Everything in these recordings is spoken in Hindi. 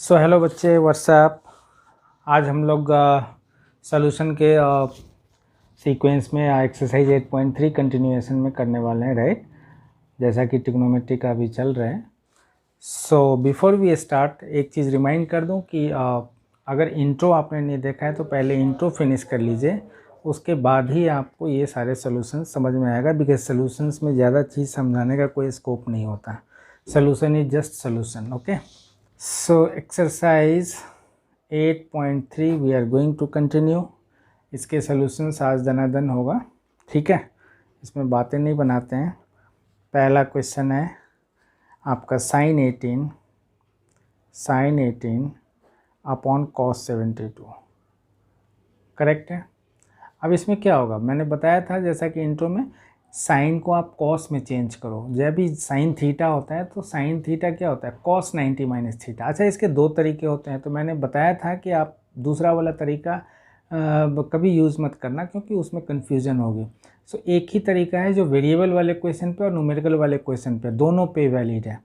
सो हेलो बच्चे, व्हाट्सएप। आज हम लोग सॉल्यूशन के सीक्वेंस में एक्सरसाइज 8.3 कंटिन्यूएशन में करने वाले हैं, राइट। जैसा कि ट्रिग्नोमेट्री का भी चल रहा है। सो बिफोर वी स्टार्ट एक चीज़ रिमाइंड कर दूं कि अगर इंट्रो आपने नहीं देखा है तो पहले इंट्रो फिनिश कर लीजिए, उसके बाद ही आपको ये सारे सॉल्यूशन समझ में आएगा। बिकॉज सॉल्यूशंस में ज़्यादा चीज़ समझाने का कोई स्कोप नहीं होता। Solution is just solution, okay. So exercise 8.3 we are going to continue। इसके सॉल्यूशंस आज दनादन होगा, ठीक है। इसमें बातें नहीं बनाते हैं। पहला क्वेश्चन है आपका sin 18 अपॉन cos 72, करेक्ट है। अब इसमें क्या होगा, मैंने बताया था जैसा कि इंट्रो में, साइन को आप कॉस में चेंज करो। जब भी साइन थीटा होता है तो साइन थीटा क्या होता है, कॉस 90 माइनस थीटा। अच्छा, इसके दो तरीके होते हैं, तो मैंने बताया था कि आप दूसरा वाला तरीका कभी यूज़ मत करना क्योंकि उसमें कन्फ्यूजन होगी। सो एक ही तरीका है जो वेरिएबल वाले क्वेश्चन पे और न्यूमेरिकल वाले क्वेश्चन पे दोनों पे वैलिड है।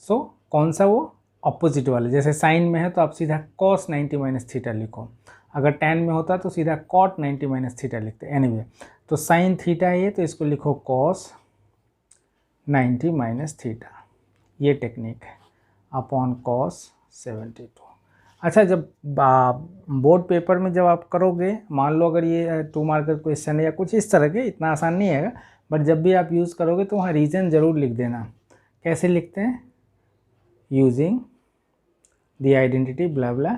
सो कौन सा, वो अपोजिट वाले। जैसे साइन में है तो आप सीधा कॉस 90 माइनस थीटा लिखो, अगर टेन में होता तो सीधा कॉट 90 माइनस थीटा लिखते। एनीवे, तो साइन थीटा है ये, तो इसको लिखो कॉस 90 माइनस थीटा, ये टेक्निक है, अपॉन कॉस 72। अच्छा, जब बोर्ड पेपर में जब आप करोगे, मान लो अगर ये 2 मार्कर क्वेश्चन है या कुछ इस तरह के, इतना आसान नहीं है, बट जब भी आप यूज़ करोगे तो वहाँ रीज़न ज़रूर लिख देना। कैसे लिखते हैं, using the identity blah blah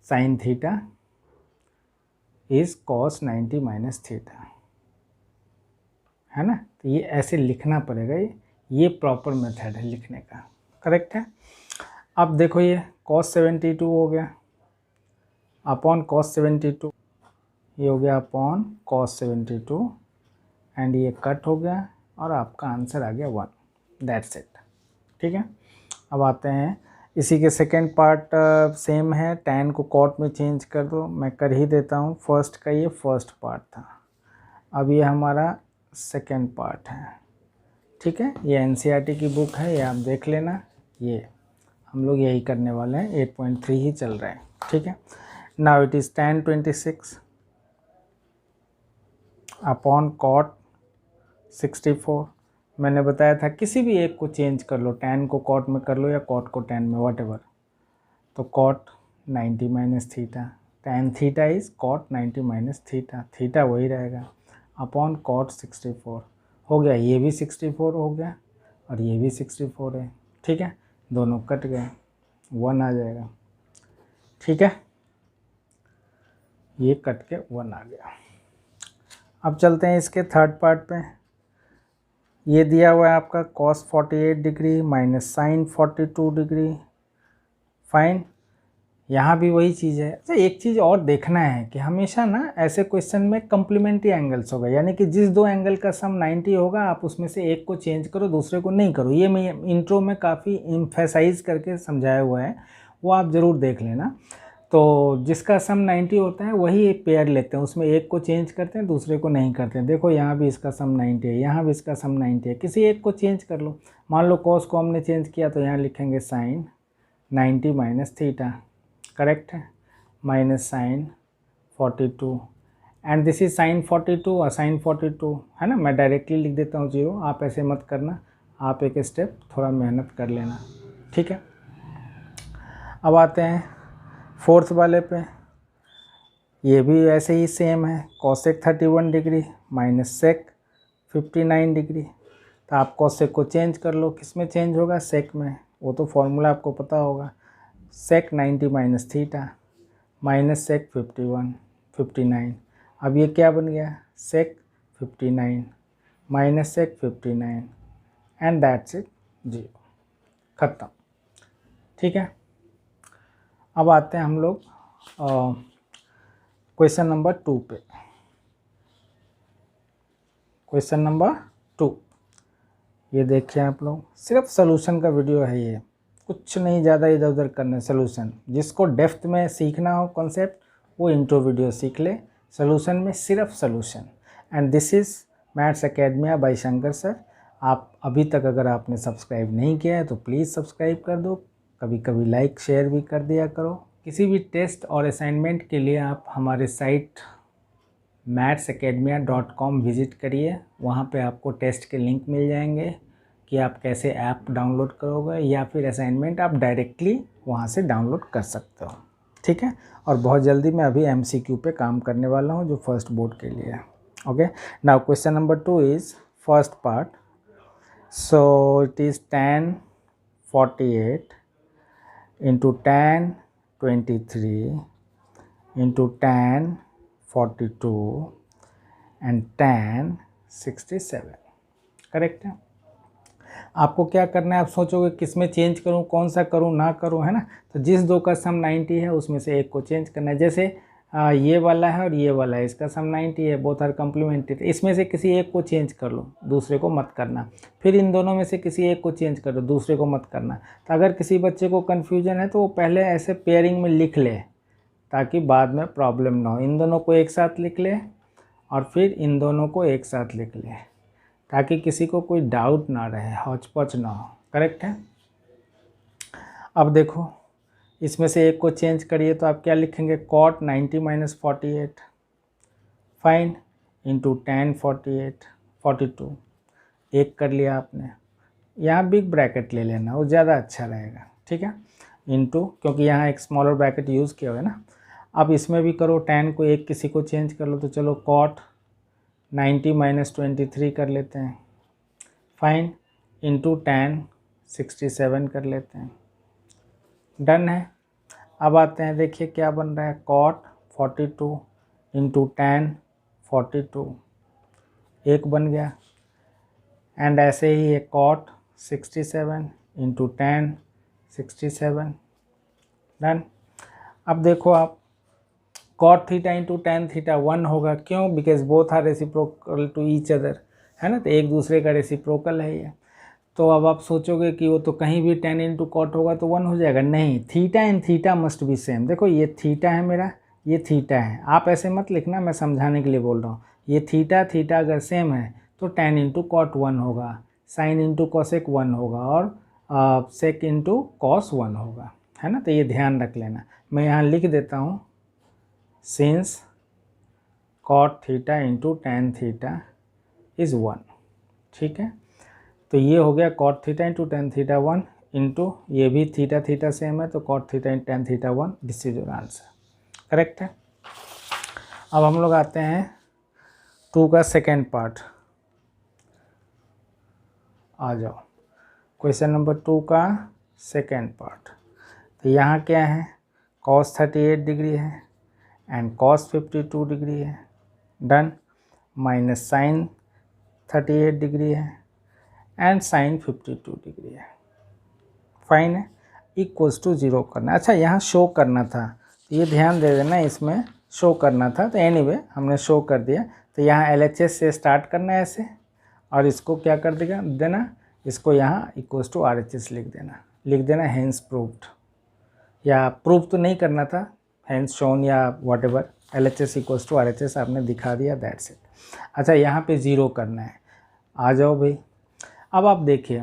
sine theta is cos 90 minus theta, है ना। तो ये ऐसे लिखना पड़ेगा, ये प्रॉपर मेथड है लिखने का, करेक्ट है। अब देखो, ये कॉस 72 हो गया अपॉन कॉस 72, ये हो गया अपॉन कॉस 72, एंड ये कट हो गया और आपका आंसर आ गया 1। दैट्स इट, ठीक है। अब आते हैं इसी के सेकेंड पार्ट। सेम है, टैन को कॉट में चेंज कर दो, मैं कर ही देता हूँ। फर्स्ट का ये फर्स्ट पार्ट था, अब ये हमारा सेकेंड पार्ट है, ठीक है। ये एनसीईआरटी की बुक है, ये आप देख लेना। ये हम लोग यही करने वाले हैं, 8.3 ही चल रहे हैं, ठीक है। Now it is tan 26 upon cot 64। मैंने बताया था किसी भी एक को चेंज कर लो, tan को कॉट में कर लो या कॉट को tan में, वट एवर। तो cot 90 minus theta, tan theta is cot 90 minus theta, theta वही रहेगा, अपॉन कॉट 64 हो गया। ये भी 64 हो गया और ये भी 64 है, ठीक है। दोनों कट गए, 1 आ जाएगा, ठीक है। ये कट के 1 आ गया। अब चलते हैं इसके थर्ड पार्ट पे। ये दिया हुआ है आपका cos 48 degree minus sine 42 degree, fine. यहाँ भी वही चीज़ है। अच्छा, एक चीज़ और देखना है कि हमेशा ना ऐसे क्वेश्चन में कम्प्लीमेंट्री एंगल्स होगा, यानी कि जिस दो एंगल का सम 90 होगा आप उसमें से एक को चेंज करो, दूसरे को नहीं करो। ये मैं इंट्रो में काफ़ी एम्फेसाइज करके समझाया हुआ है, वो आप ज़रूर देख लेना। तो जिसका सम 90 होता है वही एक पेयर लेते हैं, उसमें एक को चेंज करते हैं, दूसरे को नहीं करते हैं। देखो, यहाँ भी इसका सम 90 है, यहाँ भी इसका सम 90 है, किसी एक को चेंज कर लो। मान लो कॉस को हमने चेंज किया तो यहाँ लिखेंगे साइन 90 माइनस थीटा, करेक्ट है, minus sine 42, and this is sine 42 और साइन 42, है ना। मैं डायरेक्टली लिख देता हूँ 0, आप ऐसे मत करना, आप एक स्टेप थोड़ा मेहनत कर लेना, ठीक है। अब आते हैं फोर्थ वाले पे। ये भी ऐसे ही सेम है, cosec 31 degree minus sec 59 degree. तो आप कॉसेक को चेंज कर लो, किस में चेंज होगा, सेक में, वो तो फॉर्मूला आपको पता होगा। Sec 90 minus theta minus sec 59। अब ये क्या बन गया, sec 59 minus sec 59, and that's it, 0, ख़त्म, ठीक है। अब आते हैं हम लोग क्वेश्चन नंबर 2 पे। क्वेश्चन नंबर 2, ये देखिए आप लोग, सिर्फ सॉल्यूशन का वीडियो है ये, कुछ नहीं ज़्यादा इधर उधर करना। सॉल्यूशन जिसको डेप्थ में सीखना हो कॉन्सेप्ट, वो इंट्रो वीडियो सीख ले। सॉल्यूशन में सिर्फ solution, and this is maths academia by Shankar sir. आप अभी तक अगर आपने सब्सक्राइब नहीं किया है तो प्लीज़ सब्सक्राइब कर दो, कभी कभी लाइक शेयर भी कर दिया करो। किसी भी टेस्ट और असाइनमेंट के लिए आप हमारे साइट mathsacademia.com विज़िट करिए। वहाँ पे आपको टेस्ट के लिंक मिल जाएंगे कि आप कैसे ऐप डाउनलोड करोगे, या फिर असाइनमेंट आप डायरेक्टली वहाँ से डाउनलोड कर सकते हो। ठीक है, और बहुत जल्दी मैं अभी MCQ पे काम करने वाला हूँ जो फर्स्ट बोर्ड के लिए है। Okay, now question number 2 is first part. So it is tan 48 into tan 23 into tan 42 and tan 67। Correct है। आपको क्या करना है, आप सोचोगे किस में चेंज करूं, कौन सा करूं ना करूं, है ना। तो जिस दो का सम 90 है उसमें से एक को चेंज करना है। जैसे ये वाला है और ये वाला है, इसका सम 90 है, बोथ आर कम्प्लीमेंट्री। इसमें से किसी एक को चेंज कर लो, दूसरे को मत करना। फिर इन दोनों में से किसी एक को चेंज कर लो, दूसरे को मत करना। तो अगर किसी बच्चे को कन्फ्यूजन है तो वो पहले ऐसे पेयरिंग में लिख ले, ताकि बाद में प्रॉब्लम ना हो। इन दोनों को एक साथ लिख ले और फिर इन दोनों को एक साथ लिख ले, ताकि किसी को कोई डाउट ना रहे, हौच-पौच ना हो। करेक्ट है। अब देखो, इसमें से एक को चेंज करिए तो आप क्या लिखेंगे, cot 90 - 48 फाइन इंटू tan 42। एक कर लिया आपने, यहाँ बिग ब्रैकेट ले लेना, वो ज़्यादा अच्छा रहेगा। ठीक है, इंटू, क्योंकि यहाँ एक स्मॉलर ब्रैकेट यूज़ किया हुआ है ना। अब इसमें भी करो, tan को एक किसी को चेंज कर लो, तो चलो cot 90 - 23 कर लेते हैं, फाइन इंटू tan 67 कर लेते हैं। डन है। अब आते हैं, देखिए क्या बन रहा है, cot 42 इंटू tan 42 एक बन गया। एंड ऐसे ही है cot 67 इंटू tan 67। डन। अब देखो आप, cot theta into tan theta 1 होगा, क्यों, because both are reciprocal to each other, है ना। तो एक दूसरे का रेसिप्रोकल है ये। तो अब आप सोचोगे कि वो तो कहीं भी tan इंटू कॉट होगा तो 1 हो जाएगा। नहीं, theta and theta must be same. देखो ये थीटा है मेरा, ये थीटा है। आप ऐसे मत लिखना, मैं समझाने के लिए बोल रहा हूँ। ये थीटा थीटा अगर सेम है तो tan इंटू कॉट 1 होगा, साइन इंटू कॉसेक 1 होगा, और सेक इंटू कॉस 1 होगा, है ना। तो ये ध्यान रख लेना। मैं यहाँ लिख देता हूँ, since cot theta into tan theta is 1। ठीक है, तो ये हो गया cot theta into tan theta 1 into, ये भी थीटा थीटा सेम है तो cot theta into tan theta 1। This is your answer. Correct है। अब हम लोग आते हैं 2 का सेकेंड पार्ट। आ जाओ, क्वेश्चन नंबर 2 का सेकेंड पार्ट। तो यहाँ क्या है, cos 38 डिग्री है एंड cos 52 डिग्री है। डन। माइनस साइन 38 डिग्री है एंड साइन 52 डिग्री है। फाइन है, इक्वल्स टू 0 करना। अच्छा, यहाँ शो करना था, तो ये ध्यान दे देना, इसमें शो करना था। तो एनीवे हमने शो कर दिया। तो यहाँ LHS से स्टार्ट करना है ऐसे, और इसको क्या कर देना, इसको यहाँ इक्वल्स टू RHS लिख देना हैंस प्रूव्ड, या प्रूव तो नहीं करना था, हैंस शोन या whatever. LHS equals to RHS आपने दिखा दिया, दैट्स इट। अच्छा, यहाँ पे 0 करना है। आ जाओ भाई। अब आप देखिए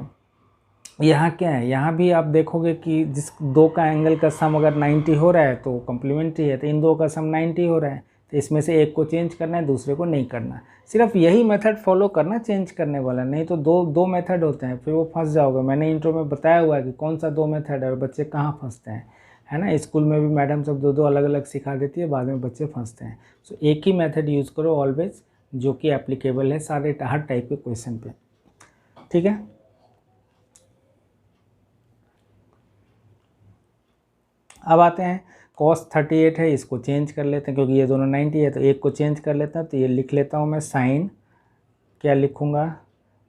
यहाँ क्या है, यहाँ भी आप देखोगे कि जिस दो का एंगल का सम अगर 90 हो रहा है तो कम्प्लीमेंट्री है। तो इन दो का सम 90 हो रहा है, तो इसमें से एक को चेंज करना है, दूसरे को नहीं करना। सिर्फ यही मेथड फॉलो करना चेंज करने वाला, नहीं तो दो मेथड होते हैं, फिर वो फंस जाओगे। मैंने इंट्रो में बताया हुआ है कि कौन सा 2 मेथड है और बच्चे कहाँ फंसते हैं, है ना। स्कूल में भी मैडम सब 2 अलग अलग सिखा देती है, बाद में बच्चे फंसते हैं। सो एक ही मेथड यूज़ करो ऑलवेज, जो कि एप्लीकेबल है सारे हर टाइप के क्वेश्चन पे। ठीक है। अब आते हैं, cos 38 है, इसको चेंज कर लेते हैं क्योंकि ये दोनों 90 है, तो एक को चेंज कर लेते हैं। तो ये लिख लेता हूँ मैं, साइन क्या लिखूँगा,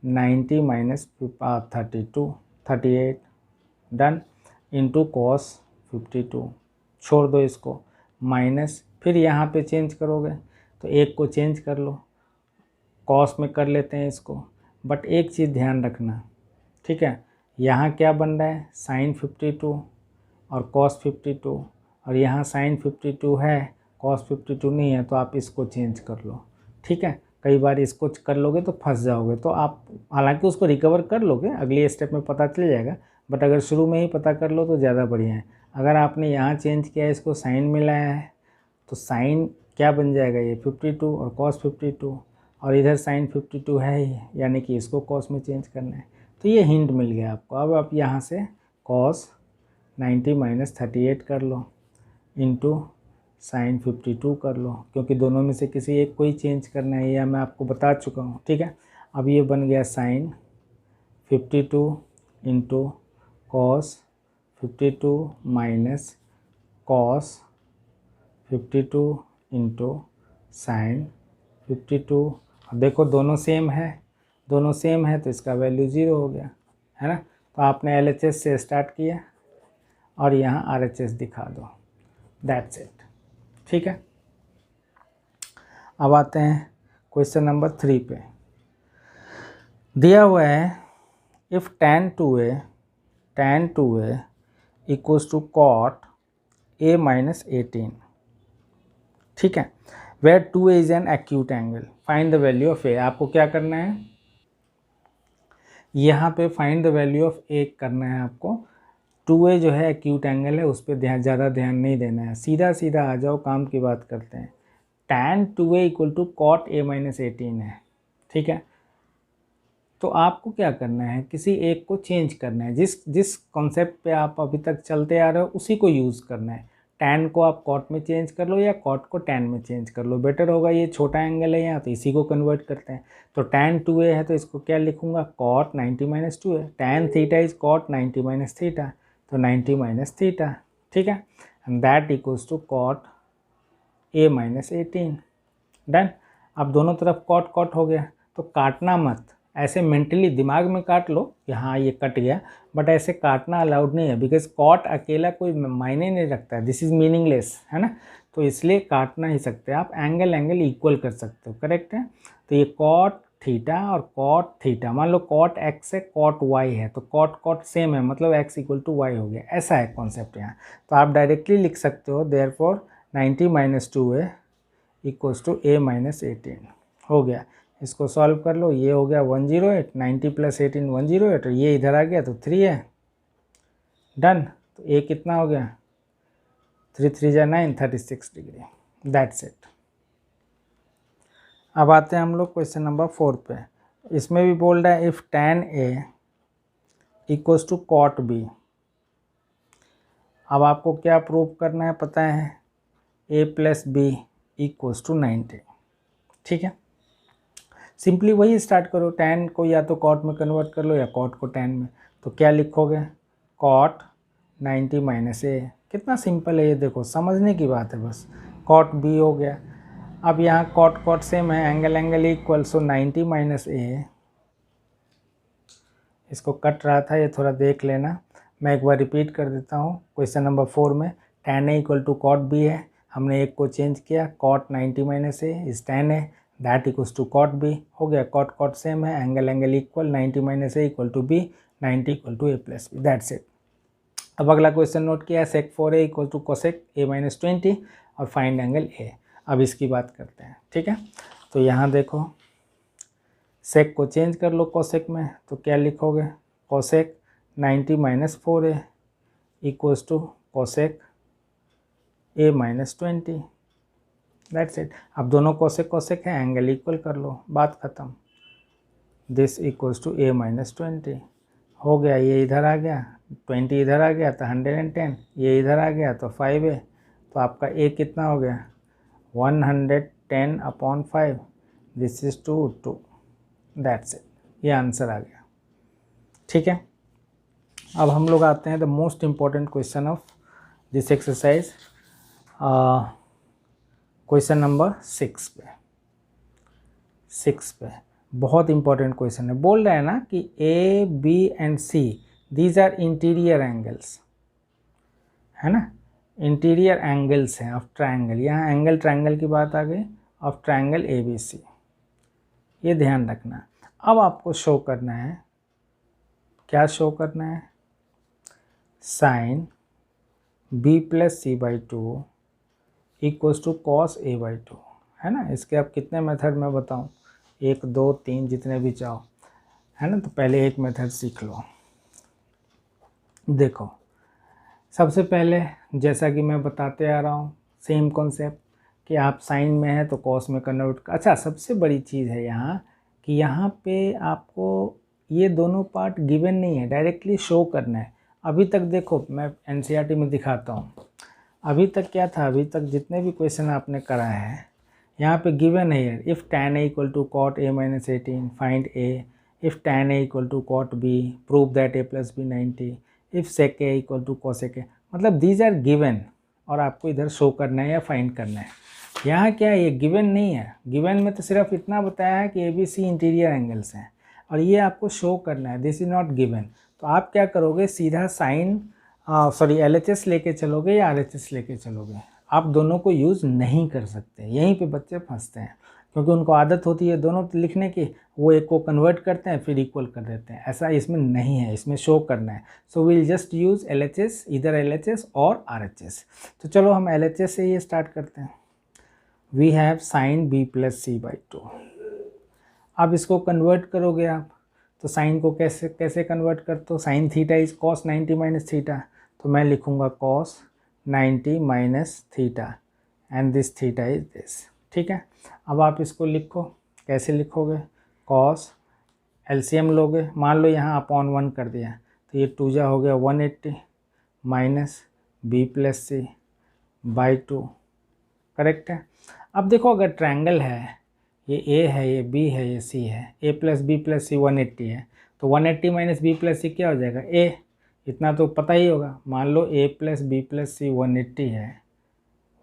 90 - 38 डन इंटू cos 52। छोड़ दो इसको, माइनस, फिर यहाँ पे चेंज करोगे तो एक को चेंज कर लो, cos में कर लेते हैं इसको। बट एक चीज़ ध्यान रखना, ठीक है, यहाँ क्या बन रहा है, साइन 52 और cos 52, और यहाँ साइन 52 है, cos 52 नहीं है, तो आप इसको चेंज कर लो। ठीक है, कई बार इसको कर लोगे तो फंस जाओगे, तो आप हालांकि उसको रिकवर कर लोगे, अगली स्टेप में पता चल जाएगा, बट अगर शुरू में ही पता कर लो तो ज़्यादा बढ़िया है। अगर आपने यहाँ चेंज किया है, इसको साइन में लाया है, तो साइन क्या बन जाएगा, ये 52 और कॉस 52, और इधर साइन 52 है ही, यानी कि इसको कॉस में चेंज करना है। तो ये हिंट मिल गया आपको। अब आप यहाँ से कॉस 90 माइनस 38 कर लो इंटू साइन 52 कर लो, क्योंकि दोनों में से किसी एक को ही चेंज करना है, या मैं आपको बता चुका हूँ। ठीक है, अब ये बन गया sine 52 into cos 52 minus cos 52 into sine 52। अब देखो दोनों सेम है, दोनों सेम है तो इसका वैल्यू 0 हो गया, है ना। तो आपने LHS से स्टार्ट किया और यहाँ RHS दिखा दो, दैट्स इट। ठीक है, अब आते हैं क्वेश्चन नंबर 3 पे। दिया हुआ है if tan 2a equals to cot a minus 18। ठीक है, where 2a is an acute angle, find the value of a। आपको क्या करना है, यहाँ पे find the value of a करना है आपको। 2a जो है एक्यूट एंगल है, उस पर ज़्यादा ध्यान नहीं देना है, सीधा सीधा आ जाओ, काम की बात करते हैं। tan 2a equal to cot a minus 18 है। ठीक है, तो आपको क्या करना है, किसी एक को चेंज करना है, जिस कॉन्सेप्ट पे आप अभी तक चलते आ रहे हो उसी को यूज़ करना है। tan को आप कॉट में चेंज कर लो या कॉट को tan में चेंज कर लो, बेटर होगा। ये छोटा एंगल है यहाँ, तो इसी को कन्वर्ट करते हैं। तो tan 2a है तो इसको क्या लिखूंगा, cot 90 minus 2a। tan theta is cot 90 minus theta, तो 90 माइनस थीटा। ठीक है, and that equals to cot a minus 18। Done. अब दोनों तरफ कॉट कॉट हो गया, तो काटना मत, ऐसे मेंटली दिमाग में काट लो कि हाँ ये कट गया, बट ऐसे काटना अलाउड नहीं है, बिकॉज कॉट अकेला कोई मायने नहीं रखता है, दिस इज़ मीनिंगलेस, है ना। तो इसलिए काटना ही सकते हैं आप, एंगल इक्वल कर सकते हो, करेक्ट है। तो ये कॉट थीटा और कॉट थीटा, मान लो कॉट एक्स है कॉट वाई है, तो कॉट कॉट सेम है, मतलब एक्स इक्वल टू वाई हो गया, ऐसा है कॉन्सेप्ट यहाँ। तो आप डायरेक्टली लिख सकते हो therefore 90 minus 2a equals to a minus 18 हो गया। इसको सॉल्व कर लो, ये हो गया 108, 90 प्लस 18 108, और ये इधर आ गया तो 3 है। डन। तो a कितना हो गया, 3 3 जा 9, 36 डिग्री, दैट्स इट। अब आते हैं हम लोग क्वेश्चन नंबर 4 पे। इसमें भी बोल रहा है if tan a equals to cot b। अब आपको क्या प्रूव करना है पता है, a plus B equals to 90। ठीक है, सिंपली वही स्टार्ट करो, tan को या तो cot में कन्वर्ट कर लो या cot को tan में। तो क्या लिखोगे, cot 90 माइनस a। कितना सिंपल है ये, देखो समझने की बात है बस। cot b हो गया। अब यहाँ cot cot सेम है, angle equal, so 90 minus a। इसको कट रहा था, ये थोड़ा देख लेना, मैं एक बार रिपीट कर देता हूँ। क्वेश्चन नंबर 4 में tan a equal to cot b है, हमने एक को चेंज किया, cot 90 minus a is tan a, that equals to cot b हो गया। cot cot सेम है, angle equal, 90 minus a equal to b, 90 equal to a plus b, that's it. अब अगला क्वेश्चन नोट किया है, sec 4a equal to cosec a minus 20 और फाइंड एंगल a। अब इसकी बात करते हैं। ठीक है, तो यहाँ देखो सेक को चेंज कर लो कोसेक में, तो क्या लिखोगे, cosec 90 minus 4a equals to cosec a minus 20, that's it. अब दोनों कोसेक कोसेक है, एंगल इक्वल कर लो, बात ख़त्म। This equals to a minus 20 हो गया, ये इधर आ गया, 20 इधर आ गया तो 110, ये इधर आ गया तो 5a, तो आपका a कितना हो गया, 110 upon 5, this is 2, that's it, ये आंसर आ गया। ठीक है, अब हम लोग आते हैं the most important question of this exercise, question number 6 पे। बहुत इंपॉर्टेंट क्वेश्चन है, बोल रहा है ना कि A B and C these are interior angles, है ना, इंटीरियर एंगल्स हैं ऑफ ट्रायंगल। यहाँ एंगल ट्रायंगल की बात आ गई, of triangle A B C, ये ध्यान रखना। अब आपको शो करना है, क्या शो करना है, sine b plus C by 2 equals to cos a by 2, है ना। इसके आप कितने मेथड मैं बताऊं, 1 2 3 जितने भी चाहो, है ना। तो पहले एक मेथड सीख लो। देखो सबसे पहले जैसा कि मैं बताते आ रहा हूँ सेम कॉन्सेप्ट कि आप साइन में है तो कॉस में कन्वर्ट। अच्छा, सबसे बड़ी चीज़ है यहाँ कि यहाँ पे आपको ये दोनों पार्ट गिवन नहीं है, डायरेक्टली शो करना है। अभी तक देखो मैं एनसीईआरटी में दिखाता हूँ, अभी तक क्या था, अभी तक जितने भी क्वेश्चन आपने करा है यहाँ पे गिवन है if tan a equal to cot a minus 18 find a, if tan a equal to cot b prove that a plus B 90, if sec a equal to cosec a, मतलब दीज आर गिवन और आपको इधर शो करना है या फाइंड करना है। यहाँ क्या है, ये गिवन नहीं है, गिवन में तो सिर्फ इतना बताया है कि A B C interior angles हैं और ये आपको शो करना है, दिस इज़ नॉट गिवन। तो आप क्या करोगे, सीधा साइन LHS लेके चलोगे या RHS लेके चलोगे, आप दोनों को यूज़ नहीं कर सकते। यहीं पे बच्चे फंसते हैं क्योंकि उनको आदत होती है दोनों लिखने की, वो एक को कन्वर्ट करते हैं फिर इक्वल कर देते हैं। ऐसा इसमें नहीं है, इसमें शो करना है। So we'll just use LHS, इधर LHS और RHS। तो चलो हम LHS से ये स्टार्ट करते हैं। We have sine b plus C by 2। अब इसको कन्वर्ट करोगे आप, तो साइन को कैसे कन्वर्ट करते हो, sine theta is cos 90 minus theta, तो मैं लिखूँगा cos 90 minus theta and this theta is this. ठीक है, अब आप इसको लिखो, कैसे लिखोगे, कॉस एलसीएम लोगे, मान लो यहाँ अपॉन 1 कर दिया तो ये 2 जा हो गया 180 minus B plus C by 2, correct है। अब देखो अगर ट्रायंगल है, ये ए है, ये बी है, ये सी है, ए प्लस बी प्लस सी 180 है, तो 180 माइनस बी प्लस सी क्या हो जाएगा, ए, इतना तो पता ही होगा। मान लो ए प्लस बी प्लस सी 180 है,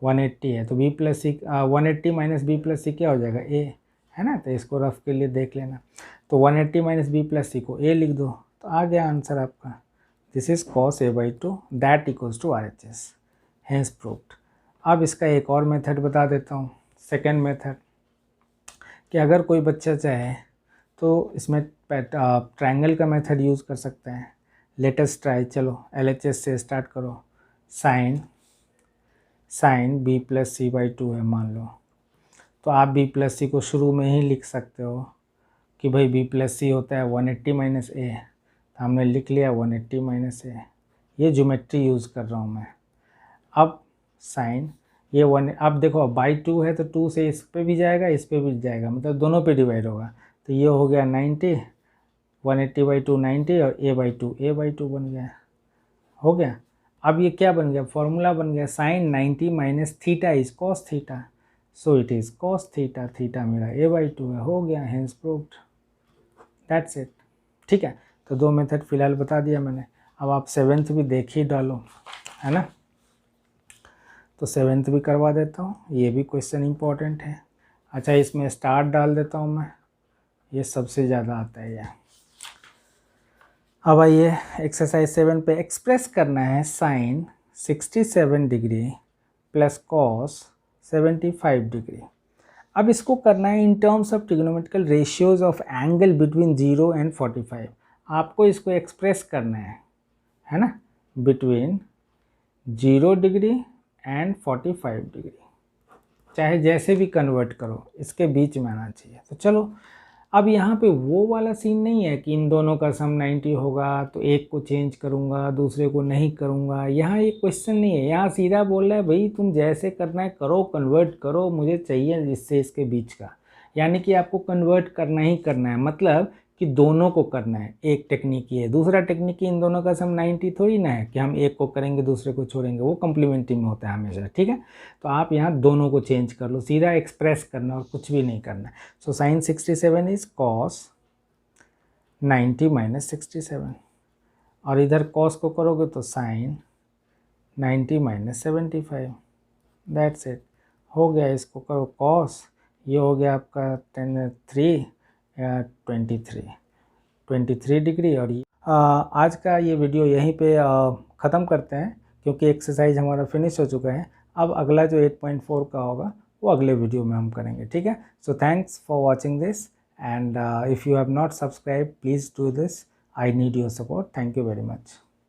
180 है, तो बी प्लस सी 180 माइनस बी प्लस सी क्या हो जाएगा, ए, है ना। तो इसको रफ के लिए देख लेना, तो 180 माइनस बी प्लस सी को ए लिख दो, तो आ गया आंसर आपका, this is cos A by 2 that equals to RHS, hence proved. अब इसका एक और मेथड बता देता हूँ, सेकेंड मेथड, कि अगर कोई बच्चा चाहे तो इसमें ट्रायंगल का मेथड यूज़ कर सकते हैं। लेटेस्ट ट्राई, चलो LHS से स्टार्ट करो। Sine B plus C by 2 है मान लो, तो आप बी प्लस सी को शुरू में ही लिख सकते हो कि भाई बी प्लस सी होता है 180 माइनस ए, तो हमने लिख लिया 180 माइनस ए, ये ज्योमेट्री यूज़ कर रहा हूँ मैं। अब साइन ये 1, अब देखो बाई 2 है तो 2 से इस पे भी जाएगा, इस पे भी जाएगा, मतलब दोनों पे डिवाइड होगा, तो ये हो गया 90, 180 बाई 2 90 और a बाई 2 बन गया, हो गया। अब ये क्या बन गया, फॉर्मूला बन गया, sine 90 minus theta is cos theta, so it is cos theta, theta मेरा a बाई 2 है, हो गया, हेंस प्रूव्ड, दैट्स इट। ठीक है, तो 2 मेथड फिलहाल बता दिया मैंने। अब आप 7th भी देख ही डालो, है ना, तो 7th भी करवा देता हूँ, ये भी क्वेश्चन इंपॉर्टेंट है। अच्छा, इसमें स्टार डाल देता हूँ मैं, ये सबसे ज़्यादा आता है यह। अब आइए एक्सरसाइज 7 पे, एक्सप्रेस करना है sine 67 degree plus cos 75 degree. अब इसको करना है in terms of trigonometrical ratios of angle between 0 and 45। आपको इसको एक्सप्रेस करना है ना, बिटवीन 0 डिग्री एंड 45 डिग्री, चाहे जैसे भी कन्वर्ट करो, इसके बीच में आना चाहिए। तो चलो, अब यहाँ पे वो वाला सीन नहीं है कि इन दोनों का सम 90 होगा तो एक को चेंज करूँगा दूसरे को नहीं करूँगा, यहाँ ये क्वेश्चन नहीं है। यहाँ सीधा बोल रहा है भाई तुम जैसे करना है करो, कन्वर्ट करो, मुझे चाहिए इससे इसके बीच का, यानी कि आपको कन्वर्ट करना ही करना है, मतलब कि दोनों को करना है। एक टेक्निक ये है, दूसरा टेक्निक इन दोनों का सम 90 थोड़ी ना है कि हम एक को करेंगे दूसरे को छोड़ेंगे, वो कम्प्लीमेंट्री में होता है हमेशा। ठीक है, तो आप यहाँ दोनों को चेंज कर लो, सीधा एक्सप्रेस करना और कुछ भी नहीं करना। So sine 67 is cos 90 minus 67, और इधर कॉस को करोगे तो साइन 90 माइनस 75, दैट्स इट, हो गया। इसको करो कॉस, ये हो गया आपका 23 डिग्री। और आज का ये वीडियो यहीं पे ख़त्म करते हैं क्योंकि एक्सरसाइज हमारा फिनिश हो चुका है। अब अगला जो 8.4 का होगा वो अगले वीडियो में हम करेंगे। ठीक है, so thanks for watching this and if you have not subscribe please do this, I need your support, thank you very much.